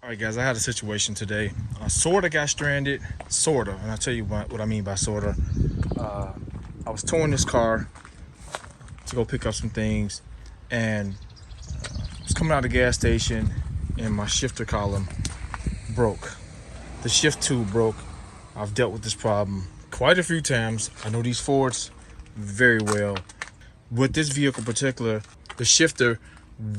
All right, guys, I had a situation today. I sorta got stranded, sorta, and I'll tell you what I mean by sorta. I was towing this car to go pick up some things, and I was coming out of the gas station, and my shifter column broke. The shift tube broke. I've dealt with this problem quite a few times. I know these Fords very well. With this vehicle in particular, the shifter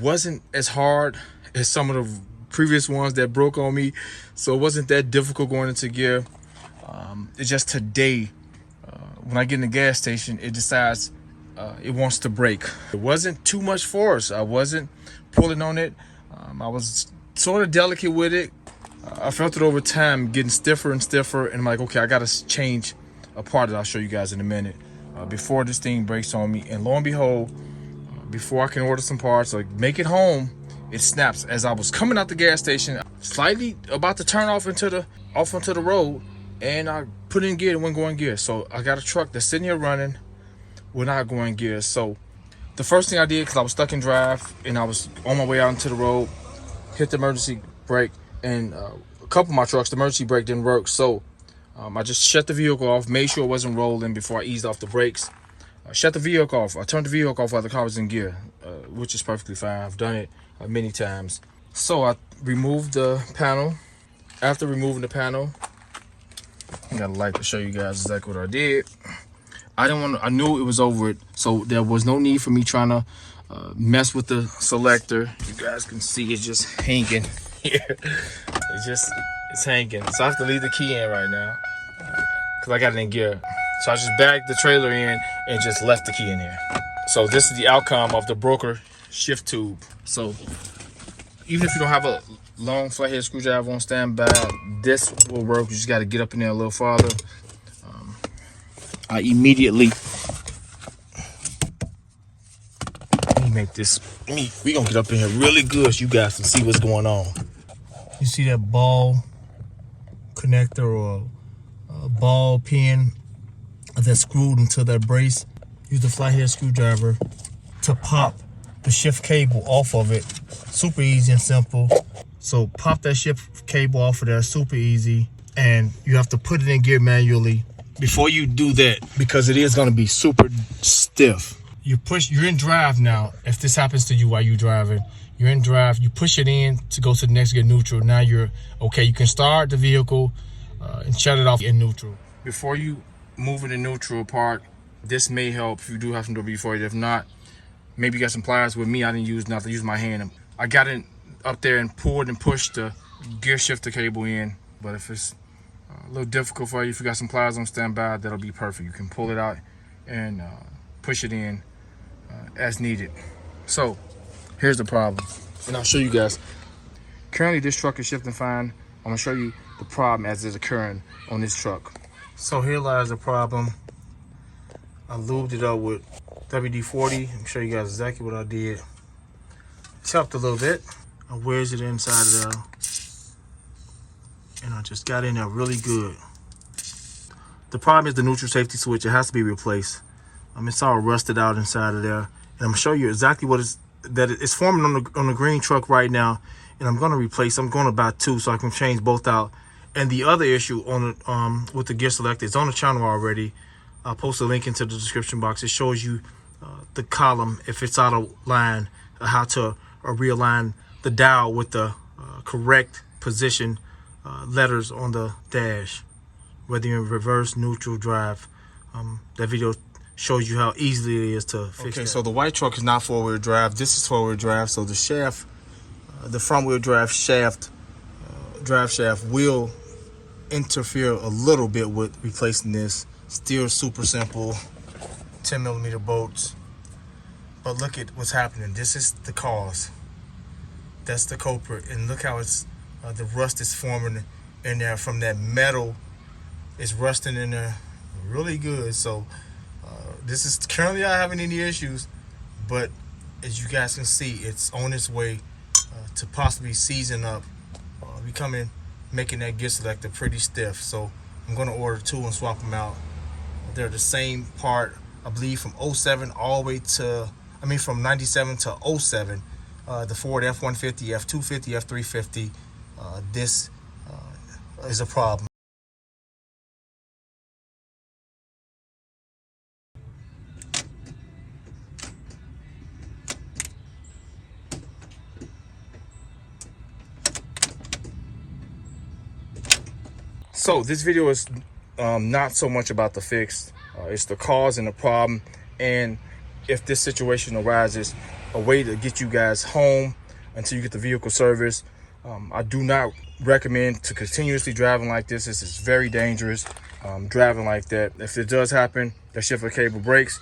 wasn't as hard as some of the previous ones that broke on me, so it wasn't that difficult going into gear. It's just today, when I get in the gas station, it decides it wants to brake. It wasn't too much force. I wasn't pulling on it. I was sort of delicate with it. I felt it over time getting stiffer and stiffer, and I'm like, okay, I gotta change a part that I'll show you guys in a minute before this thing breaks on me. And lo and behold, before I can order some parts or make it home, it snaps. As I was coming out the gas station, slightly about to turn off onto the road, and I put in gear and wouldn't go in gear. So I got a truck that's sitting here running, we're not going gear. So the first thing I did, because I was stuck in drive and I was on my way out into the road, hit the emergency brake, and a couple of my trucks, the emergency brake didn't work. So I just shut the vehicle off, made sure it wasn't rolling before I eased off the brakes. Shut the vehicle off. I turned the vehicle off while the car was in gear, which is perfectly fine. I've done it many times. So I removed the panel. After removing the panel, I got a light to show you guys exactly what I did. I knew it was over it, so there was no need for me trying to mess with the selector. You guys can see it's just hanging here. It's hanging. So I have to leave the key in right now because I got it in gear. So I just bagged the trailer in and just left the key in there. So this is the outcome of the broker shift tube. So even if you don't have a long flathead screwdriver on standby, this will work. You just got to get up in there a little farther. I immediately, let me make this, we gonna get up in here really good so you guys can see what's going on. You see that ball connector or ball pin that's screwed into that brace? Use the flathead screwdriver to pop the shift cable off of it. Super easy and simple. So pop that shift cable off of there, super easy. And you have to put it in gear manually before you do that, because it is gonna be super stiff. You're in drive now. If this happens to you while you're driving, you're in drive, you push it in to go to the next gear, neutral. Now you're okay. You can start the vehicle and shut it off in neutral. Before you move in the neutral part, this may help if you do have some WD-40. If not, maybe you got some pliers. With me, I didn't use nothing. I used my hand. I got it up there and pulled and pushed the gear shifter cable in. But if it's a little difficult for you, if you got some pliers on standby, that'll be perfect. You can pull it out and push it in as needed. So here's the problem, and I'll show you guys. Currently, this truck is shifting fine. I'm gonna show you the problem as it's occurring on this truck. So here lies the problem. I lubed it up with WD-40. I'm show you guys exactly what I did. Chopped a little bit. I wedged it inside of there, and I just got in there really good. The problem is the neutral safety switch. It has to be replaced. It's all rusted out inside of there, and I'm gonna show you exactly what it's forming on the green truck right now. And I'm gonna replace. I'm gonna buy two so I can change both out. And the other issue on the with the gear selector, it's on the channel already. I'll post a link into the description box. It shows you the column, if it's out of line, how to realign the dial with the correct position letters on the dash, whether you're in reverse, neutral, drive. That video shows you how easily it is to fix that. So the white truck is not four-wheel drive. This is four-wheel drive. So the shaft, the front-wheel drive shaft, drive shaft will interfere a little bit with replacing this. Still super simple, 10mm bolts. But look at what's happening. This is the cause. That's the culprit. And look how it's the rust is forming in there from that metal. It's rusting in there really good. So this is currently not having any issues, but as you guys can see, it's on its way to possibly seizing up, making that gear selector pretty stiff. So I'm going to order two and swap them out. They're the same part, I believe, from 07 all the way to, from 97 to 07. The Ford F-150, F-250, F-350. this is a problem. So this video is not so much about the fix. It's the cause and the problem, and if this situation arises, a way to get you guys home until you get the vehicle serviced. I do not recommend to continuously driving like this. This is very dangerous, driving like that. If it does happen, the shifter cable breaks,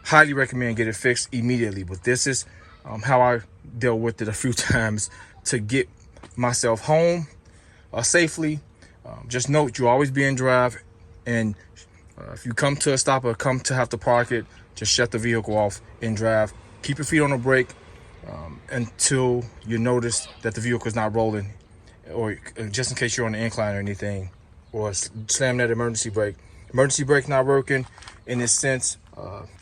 highly recommend get it fixed immediately. But this is how I dealt with it a few times to get myself home safely. Just note, you always be in drive, and if you come to a stop or come to have to park it, just shut the vehicle off in drive. Keep your feet on the brake until you notice that the vehicle is not rolling, or just in case you're on the incline or anything, or slam that emergency brake. Emergency brake not working in this sense,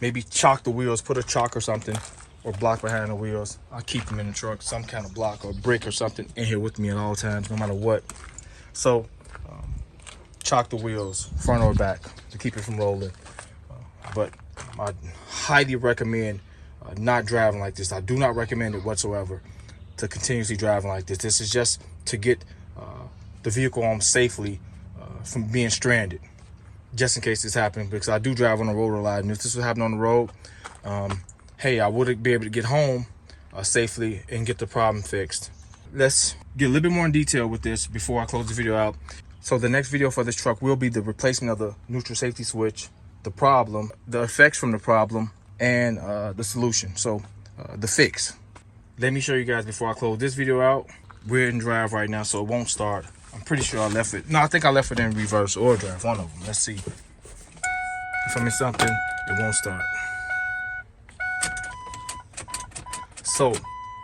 maybe chock the wheels, put a chock or something, or block behind the wheels. I keep them in the truck, some kind of block or brick or something in here with me at all times, no matter what. So chock the wheels, front or back, to keep it from rolling. But I highly recommend not driving like this. I do not recommend it whatsoever to continuously driving like this. This is just to get the vehicle home safely from being stranded, just in case this happens, because I do drive on the road a lot, and if this would happen on the road, hey, I wouldn't be able to get home safely and get the problem fixed. Let's get a little bit more in detail with this before I close the video out. So the next video for this truck will be the replacement of the neutral safety switch, the problem, the effects from the problem, and the solution. So the fix. Let me show you guys before I close this video out. We're in drive right now, so it won't start. I'm pretty sure I left it. No, I think I left it in reverse or drive, one of them. Let's see. If I miss something, it won't start. So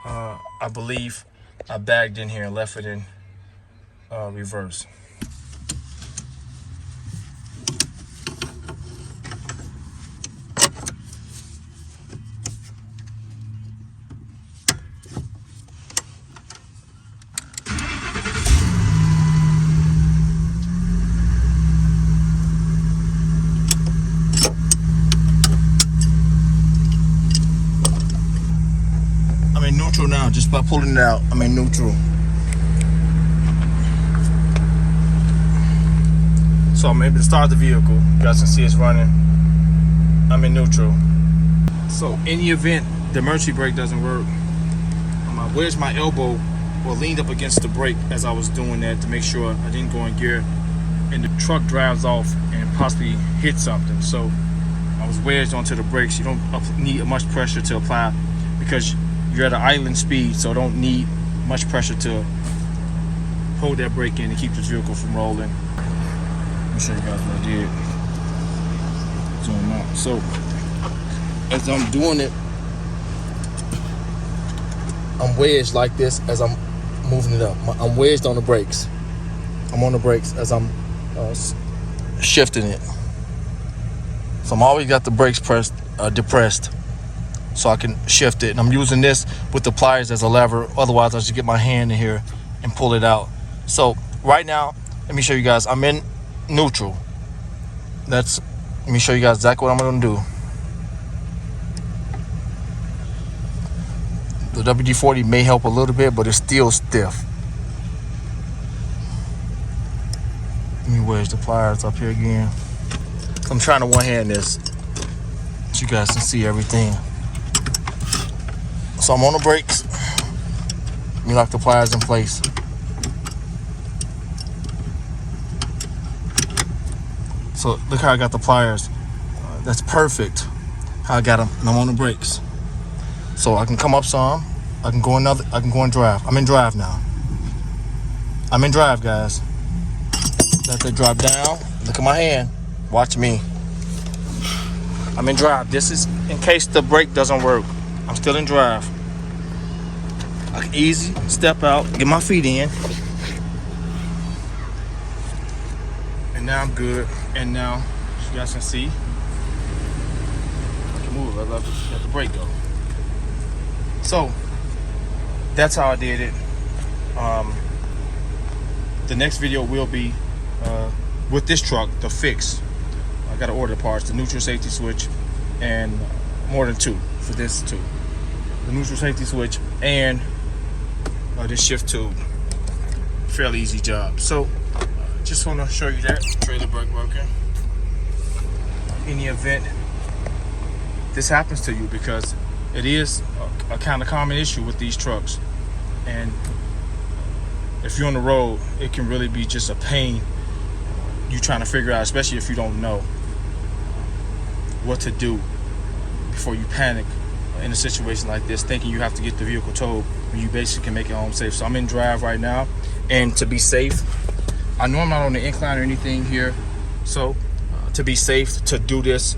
I believe I bagged in here and left it in reverse. Neutral now, just by pulling it out, I'm in neutral. So I'm able to start the vehicle. You guys can see it's running. I'm in neutral. So in the event the emergency brake doesn't work, I wedged my elbow or leaned up against the brake as I was doing that to make sure I didn't go in gear and the truck drives off and possibly hit something. So I was wedged onto the brakes. You don't need much pressure to apply because you're at an island speed, so don't need much pressure to hold that brake in and keep this vehicle from rolling. Let me show you guys what I did. Zoom out. So as I'm doing it, I'm wedged like this as I'm moving it up. I'm wedged on the brakes. I'm on the brakes as I'm shifting it. So I'm always got the brakes depressed, so I can shift it. And I'm using this with the pliers as a lever. Otherwise, I should get my hand in here and pull it out. So right now, let me show you guys. I'm in neutral. Let me show you guys exactly what I'm gonna do. The WD-40 may help a little bit, but it's still stiff. Let me wedge the pliers up here again. I'm trying to one-hand this so you guys can see everything. So I'm on the brakes. Let me lock the pliers in place. So look how I got the pliers. That's perfect. How I got them. And I'm on the brakes. So I can come up some. I can go in drive. I'm in drive now. I'm in drive, guys. Let that drop down. Look at my hand. Watch me. I'm in drive. This is in case the brake doesn't work. I'm still in drive. I can easy step out, get my feet in, and now I'm good. And now, as you guys can see, I can move. I let the brake go. So that's how I did it. the next video will be with this truck, the fix. I got to order the parts, the neutral safety switch, and more than 2 for this too. The neutral safety switch and this shift tube. Fairly easy job. So just want to show you that trailer brake working. In the event this happens to you, because it is a kind of common issue with these trucks, and if you're on the road, it can really be just a pain. You trying to figure out, especially if you don't know what to do before you panic in a situation like this, thinking you have to get the vehicle towed when you basically can make it home safe. So I'm in drive right now, and to be safe, I know I'm not on the incline or anything here, so to be safe, to do this,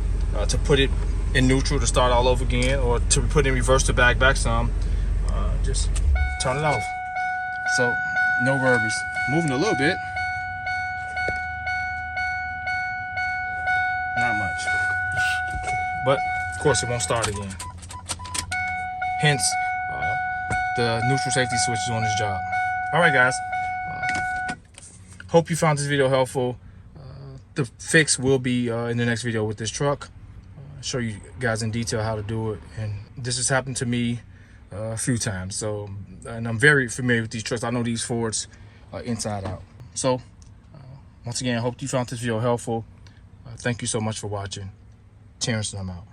to put it in neutral to start all over again, or to put it in reverse to back some, just turn it off. So no worries. Moving a little bit, not much, but of course it won't start again. Hence, the neutral safety switch is on this job. All right, guys. Hope you found this video helpful. The fix will be in the next video with this truck. Show you guys in detail how to do it. And this has happened to me a few times. So, and I'm very familiar with these trucks. I know these Fords inside out. So, once again, I hope you found this video helpful. Thank you so much for watching. Terrence and I'm out.